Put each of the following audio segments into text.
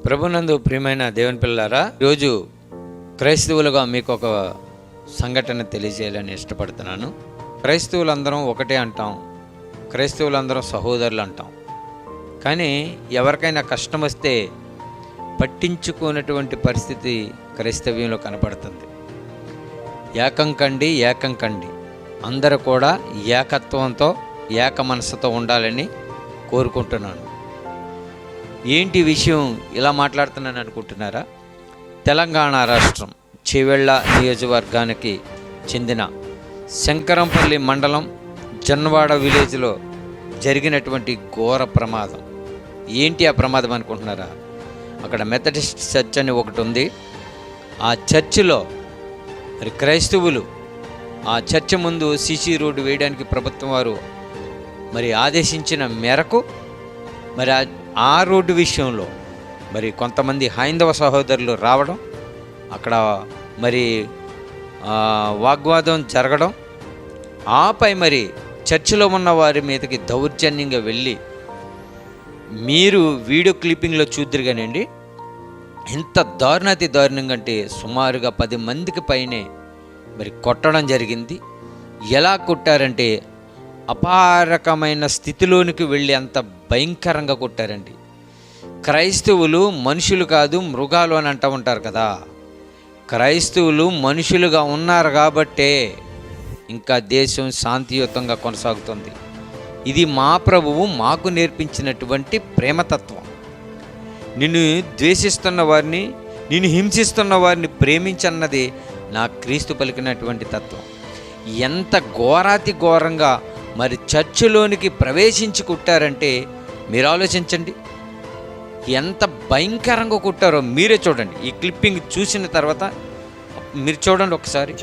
ప్రభునందు ప్రియమైన దేవుని పిల్లారా, ఈరోజు క్రైస్తవులుగా మీకు ఒక సంఘటన తెలియజేయాలని ఇష్టపడుతున్నాను. క్రైస్తవులందరం ఒకటే అంటాం, క్రైస్తవులందరం సహోదరులు అంటాం. కానీ ఎవరికైనా కష్టం వస్తే పట్టించుకున్నటువంటి పరిస్థితి క్రైస్తవ్యంలో కనపడుతుంది. ఏకం కండి అందరూ కూడా ఏకత్వంతో ఏక మనసుతో ఉండాలని కోరుకుంటున్నాను. ఏంటి విషయం ఇలా మాట్లాడుతున్నాను అనుకుంటున్నారా? తెలంగాణ రాష్ట్రం చేవెళ్ళ నియోజకవర్గానికి చెందిన శంకరంపల్లి మండలం జన్వాడ విలేజ్లో జరిగినటువంటి ఘోర ప్రమాదం. ఏంటి ఆ ప్రమాదం అనుకుంటున్నారా? అక్కడ మెథడిస్ట్ చర్చ్ అని ఒకటి ఉంది. ఆ చర్చిలో మరి క్రైస్తవులు ఆ చర్చ్ ముందు సీసీ రోడ్డు వేయడానికి ప్రభుత్వం వారు మరి ఆదేశించిన మేరకు మరి ఆ రోడ్డు విషయంలో మరి కొంతమంది హైందవ సహోదరులు రావడం, అక్కడ మరి వాగ్వాదం జరగడం, ఆపై మరి చర్చిలో ఉన్న వారి మీదకి దౌర్జన్యంగా వెళ్ళి, మీరు వీడియో క్లిప్పింగ్లో చూద్దరు కానండి, ఎంత దారుణాతి దారుణంగా అంటే సుమారుగా 10 మందికి పైనే మరి కొట్టడం జరిగింది. ఎలా కొట్టారంటే అపారకమైన స్థితిలోనికి వెళ్ళి అంత భయంకరంగా కొట్టారండి. క్రైస్తవులు మనుషులు కాదు మృగాలు అని అంటూ ఉంటారు కదా. క్రైస్తవులు మనుషులుగా ఉన్నారు కాబట్టే ఇంకా దేశం శాంతియుతంగా కొనసాగుతుంది. ఇది మా ప్రభువు మాకు నేర్పించినటువంటి ప్రేమతత్వం. నిన్ను ద్వేషిస్తున్న వారిని, నిన్ను హింసిస్తున్న వారిని ప్రేమించన్నది నా క్రీస్తు పలికినటువంటి తత్వం. ఎంత ఘోరాతి ఘోరంగా మరి చర్చిలోనికి ప్రవేశించి కుట్టారంటే మీరు ఆలోచించండి, ఎంత భయంకరంగా కుట్టారో మీరే చూడండి. ఈ క్లిప్పింగ్ చూసిన తర్వాత మీరు చూడండి ఒకసారి.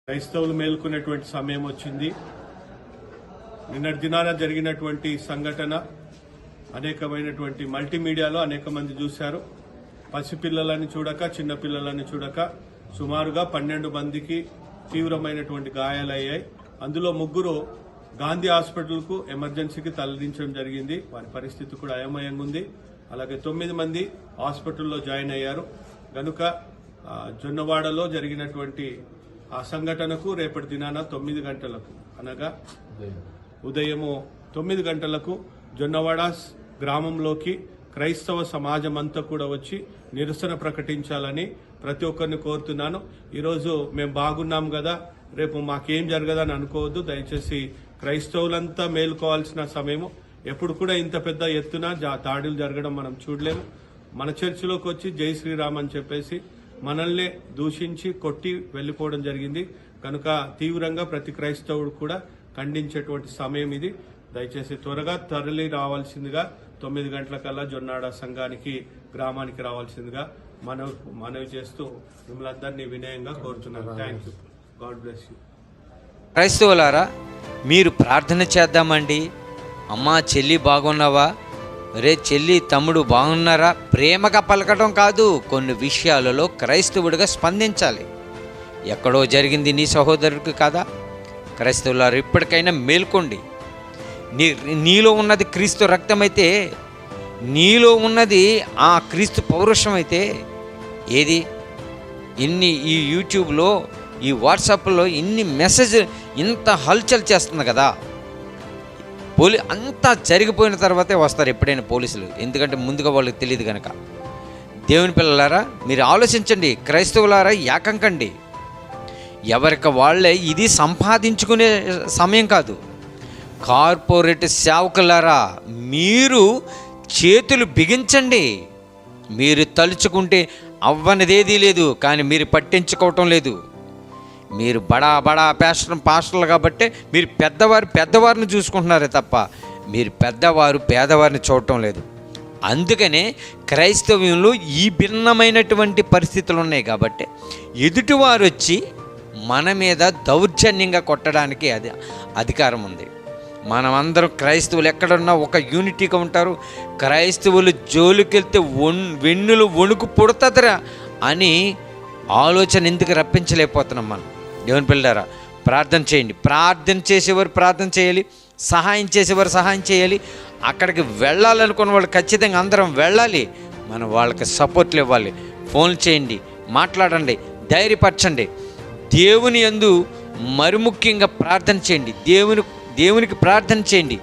క్రైస్తవులు మేల్కొనేటువంటి సమయం వచ్చింది. నిన్నటి దినాన జరిగినటువంటి సంఘటన అనేకమైనటువంటి మల్టీమీడియాలో అనేక మంది చూశారు. పసిపిల్లలని చూడక, చిన్నపిల్లలని చూడక సుమారుగా 12 మందికి తీవ్రమైనటువంటి గాయాలయ్యాయి. అందులో 3 గాంధీ హాస్పిటల్కు ఎమర్జెన్సీకి తరలించడం జరిగింది. వారి పరిస్థితి కూడా అయోమయంగా ఉంది. అలాగే 9 మంది హాస్పిటల్లో జాయిన్ అయ్యారు. కనుక జొన్నవాడలో జరిగినటువంటి ఆ సంఘటనకు రేపటి దినాన 9 గంటలకు అనగా ఉదయము 9 గంటలకు జొన్నవాడ గ్రామంలోకి క్రైస్తవ సమాజం అంతా కూడా వచ్చి నిరసన ప్రకటించాలని ప్రతి ఒక్కరిని కోరుతున్నాను. ఈరోజు మేము బాగున్నాం కదా, రేపు మాకేం జరగదని అనుకోవద్దు. దయచేసి క్రైస్తవులంతా మేలుకోవాల్సిన సమయము. ఎప్పుడు కూడా ఇంత పెద్ద ఎత్తున దాడులు జరగడం మనం చూడలేము. మన చర్చిలోకి వచ్చి జై శ్రీరామ్ అని చెప్పేసి మనల్ని దూషించి కొట్టి వెళ్లిపోవడం జరిగింది. కనుక తీవ్రంగా ప్రతి క్రైస్తవుడు కూడా ఖండించేటువంటి సమయం ఇది. దయచేసి త్వరగా తరలి రావాల్సిందిగా 9 గంటలకల్లా జొన్నాడ సంఘానికి గ్రామానికి రావాల్సిందిగా మనవి చేస్తూ మిమ్మల్ని అందరినీ వినయంగా కోరుతున్నాను. Thank you. God bless you. క్రైస్తవులారా, మీరు ప్రార్థన చేద్దామండి. అమ్మా చెల్లి బాగున్నావా, రే చెల్లి తమ్ముడు బాగున్నారా, ప్రేమగా పలకడం కాదు, కొన్ని విషయాలలో క్రైస్తవుడిగా స్పందించాలి. ఎక్కడో జరిగింది నీ సహోదరుడికి కదా. క్రైస్తవులారు, ఇప్పటికైనా మేల్కోండి. నీలో ఉన్నది క్రీస్తు రక్తమైతే, నీలో ఉన్నది ఆ క్రీస్తు పౌరుషం అయితే ఏది ఈ యూట్యూబ్లో, ఈ వాట్సాప్లో ఇన్ని మెసేజ్ ఇంత హల్చల్ చేస్తుంది కదా. అంతా జరిగిపోయిన తర్వాతే వస్తారు ఎప్పుడైనా పోలీసులు, ఎందుకంటే ముందుగా వాళ్ళకి తెలియదు కనుక. దేవుని పిల్లలారా, మీరు ఆలోచించండి. క్రైస్తవులారా, ఏకంకండి. ఎవరికి వాళ్ళే ఇది సంపాదించుకునే సమయం కాదు. కార్పొరేట్ సేవకులారా, మీరు చేతులు బిగించండి. మీరు తలుచుకుంటే అవ్వనిదేదీ లేదు, కానీ మీరు పట్టించుకోవటం లేదు. మీరు బడా పాస్టర్లు కాబట్టి మీరు పెద్దవారిని చూసుకుంటున్నారే తప్ప మీరు పేదవారిని చూడటం లేదు. అందుకనే క్రైస్తవ్యంలో ఈ భిన్నమైనటువంటి పరిస్థితులు ఉన్నాయి కాబట్టి ఎదుటివారు వచ్చి మన మీద దౌర్జన్యంగా కొట్టడానికి అధికారం ఉంది. మనమందరం క్రైస్తవులు ఎక్కడున్నా ఒక యూనిటీగా ఉంటారు. క్రైస్తవులు జోలికెళ్తే వెన్నులు వణుకు పుడతదరా అని ఆలోచన ఎందుకు రప్పించలేకపోతున్నాం మనం. దేవుని పిల్లలారా, ప్రార్థన చేయండి. ప్రార్థన చేసేవారు ప్రార్థన చేయాలి, సహాయం చేసేవారు సహాయం చేయాలి. అక్కడికి వెళ్ళాలనుకున్న వాళ్ళు ఖచ్చితంగా అందరం వెళ్ళాలి. మనం వాళ్ళకి సపోర్ట్లు ఇవ్వాలి. ఫోన్ చేయండి, మాట్లాడండి, ధైర్యపరచండి. దేవుని యందు మరి ముఖ్యంగా ప్రార్థన చేయండి. దేవునికి ప్రార్థన చేయండి.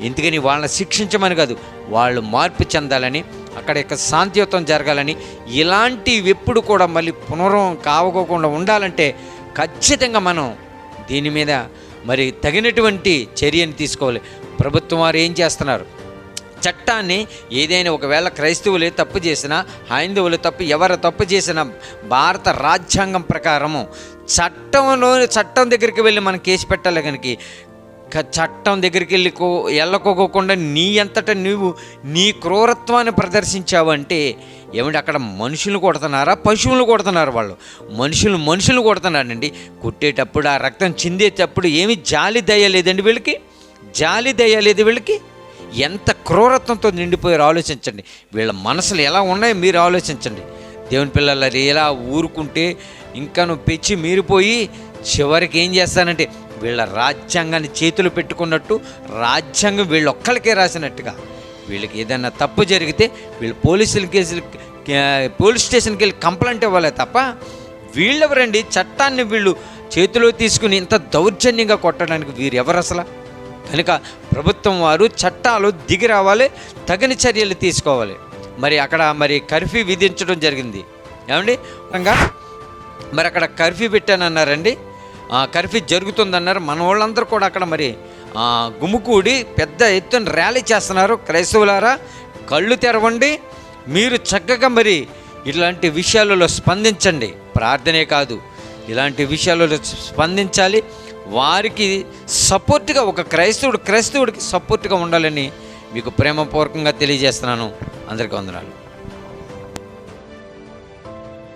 ఎందుకని వాళ్ళని శిక్షించమని కాదు, వాళ్ళు మార్పు చెందాలని, అక్కడ యొక్క శాంతియుతం జరగాలని. ఇలాంటివి ఎప్పుడు కూడా మళ్ళీ పునరం కావకోకుండా ఉండాలంటే ఖచ్చితంగా మనం దీని మీద మరి తగినటువంటి చర్యను తీసుకోవాలి. ప్రభుత్వం వారు ఏం చేస్తున్నారు, చట్టాన్ని ఏదైనా ఒకవేళ క్రైస్తవులే తప్పు చేసినా, హైందవులు ఎవరు తప్పు చేసినా భారత రాజ్యాంగం ప్రకారము చట్టం దగ్గరికి వెళ్ళి మనం కేసు పెట్టాలి. కనుక చట్టం దగ్గరికి వెళ్ళకోకుండా నీ అంతటా నువ్వు నీ క్రూరత్వాన్ని ప్రదర్శించావంటే ఏమంటే అక్కడ మనుషులు కొడుతున్నారా, పశువులు కొడుతున్నారు? వాళ్ళు మనుషులు కొడుతున్నారండి. కుట్టేటప్పుడు ఆ రక్తం చిందేటప్పుడు ఏమి జాలి దయలేదండి వీళ్ళకి, జాలి దయలేదు వీళ్ళకి. ఎంత క్రూరత్వంతో నిండిపోయారు ఆలోచించండి. వీళ్ళ మనసులు ఎలా ఉన్నాయో మీరు ఆలోచించండి. దేవుని పిల్లలు ఎలా ఊరుకుంటే ఇంకా నువ్వు పెంచి మీరిపోయి చివరికి ఏం చేస్తానంటే వీళ్ళ రాజ్యాంగాన్ని చేతులు పెట్టుకున్నట్టు, రాజ్యాంగం వీళ్ళొక్కరికే రాసినట్టుగా. వీళ్ళకి ఏదైనా తప్పు జరిగితే వీళ్ళు పోలీస్ స్టేషన్కి వెళ్ళి కంప్లైంట్ ఇవ్వాలి తప్ప వీళ్ళెవరండి చట్టాన్ని వీళ్ళు చేతిలో తీసుకుని ఇంత దౌర్జన్యంగా కొట్టడానికి వీరెవరు అసలు? కనుక ప్రభుత్వం వారు చట్టాలు దిగి రావాలి, తగిన చర్యలు తీసుకోవాలి. అక్కడ కర్ఫ్యూ విధించడం జరిగింది ఏమండి. మరి అక్కడ కర్ఫ్యూ పెట్టానన్నారండి, కర్ఫ్యూ జరుగుతుందన్నారు. మన వాళ్ళందరూ కూడా అక్కడ గుమ్ముకూడి పెద్ద ఎత్తున ర్యాలీ చేస్తున్నారు. క్రైస్తవులారా, కళ్ళు తెరవండి. మీరు చక్కగా ఇలాంటి విషయాలలో స్పందించండి. ప్రార్థనే కాదు, ఇలాంటి విషయాలలో స్పందించాలి. వారికి సపోర్ట్గా ఒక క్రైస్తవుడికి సపోర్ట్గా ఉండాలని మీకు ప్రేమపూర్వకంగా తెలియజేస్తున్నాను. అందరికీ వందనాలు.